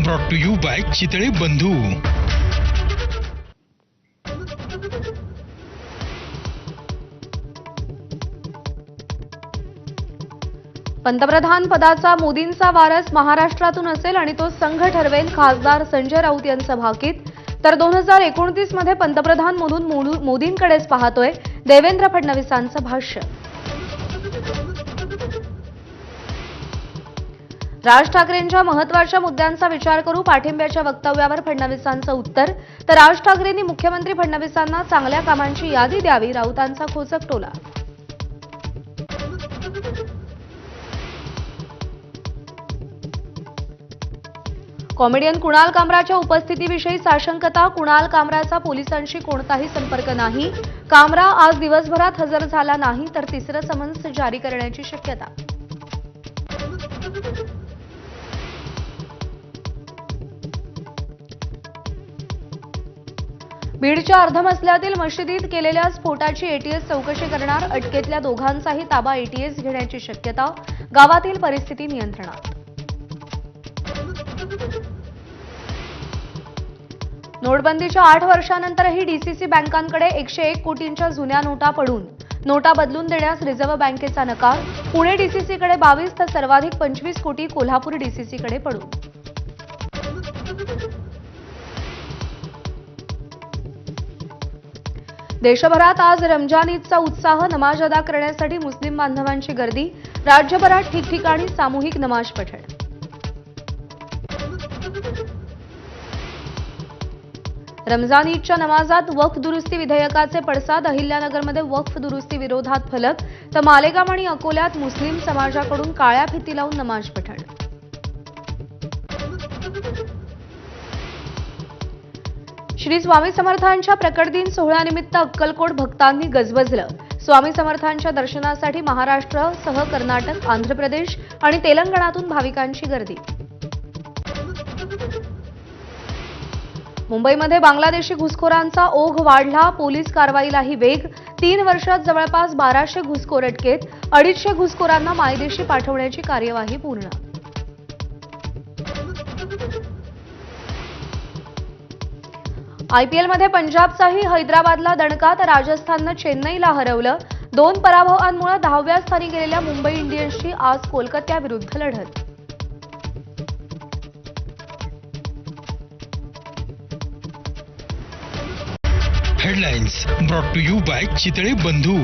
Brought to you by Chitale Bandhu. पंतप्रधान पदाचा मोदींचा वारस महाराष्ट्रातून असेल आणि तो संघ ठरवेल खासदार संजय राऊत यांचं भाकीत. तर 2029 मध्ये पंतप्रधान म्हणून मोदींकडेच पाहतोय देवेंद्र फडणवीसांचं भाष्य. राज ठाकरेंच्या महत्त्वाच्या मुद्द्यांचा विचार करू पाठिंब्याच्या वक्तव्यावर फडणवीसांचं उत्तर. तर राज ठाकरेंनी मुख्यमंत्री फडणवीसांना चांगल्या कामांची यादी द्यावी, राऊतांचा खोचक टोला. कॉमेडियन कुणाल कामराच्या उपस्थितीविषयी साशंकता. कुणाल कामराचा पोलिसांशी कोणताही संपर्क नाही. कामरा आज दिवसभरात हजर झाला नाही तर तिसरं समन्स जारी करण्याची शक्यता. बीडच्या अर्धमसल्यातील मशिदीत केलेल्या स्फोटाची एटीएस चौकशी करणार. अटकेतल्या दोघांचाही ताबा एटीएस घेण्याची शक्यता. गावातील परिस्थिती नियंत्रणात. नोटबंदीच्या 8 वर्षांनंतरही डीसीसी बँकांकडे 101 कोटींच्या जुन्या नोटा पडून. नोटा बदलून देण्यास रिझर्व्ह बँकेचा नकार. पुणे डीसीसीकडे 22 तर सर्वाधिक 25 कोटी कोल्हापूर डीसीसीकडे पडून. देशभरात आज रमजान ईदचा उत्साह. नमाज अदा करण्यासाठी मुस्लिम बांधवांची गर्दी. राज्यभरात ठिकठिकाणी सामूहिक नमाज पठण. रमजान ईदच्या नमाजात वक्फ दुरुस्ती विधेयकाचे पडसाद. अहिल्यानगरमध्ये वक्फ दुरुस्ती विरोधात फलक तर मालेगाव आणि अकोल्यात मुस्लिम समाजाकडून काळ्या फिती लावून नमाज पठण. श्री स्वामी समर्थांच्या प्रकट दिन सोहळ्यानिमित्त अक्कलकोट भक्तांनी गजबजलं. स्वामी समर्थांच्या दर्शनासाठी महाराष्ट्रासह कर्नाटक, आंध्र प्रदेश आणि तेलंगणातून भाविकांची गर्दी. मुंबईमध्ये बांगलादेशी घुसखोरांचा ओघ वाढला. पोलीस कारवाईलाही वेग. 3 वर्षात जवळपास 1200 घुसखोर अटकेत. 250 घुसखोरांना मायदेशी पाठवण्याची कार्यवाही पूर्ण. आयपीएलमध्ये पंजाबचाही हैदराबादला दणका तर राजस्थाननं चेन्नईला हरवलं. 2 पराभवांमुळे 10व्या स्थानी गेलेल्या मुंबई इंडियन्सची आज कोलकात्याविरुद्ध लढत. Headlines brought to you by Chitale बंधू.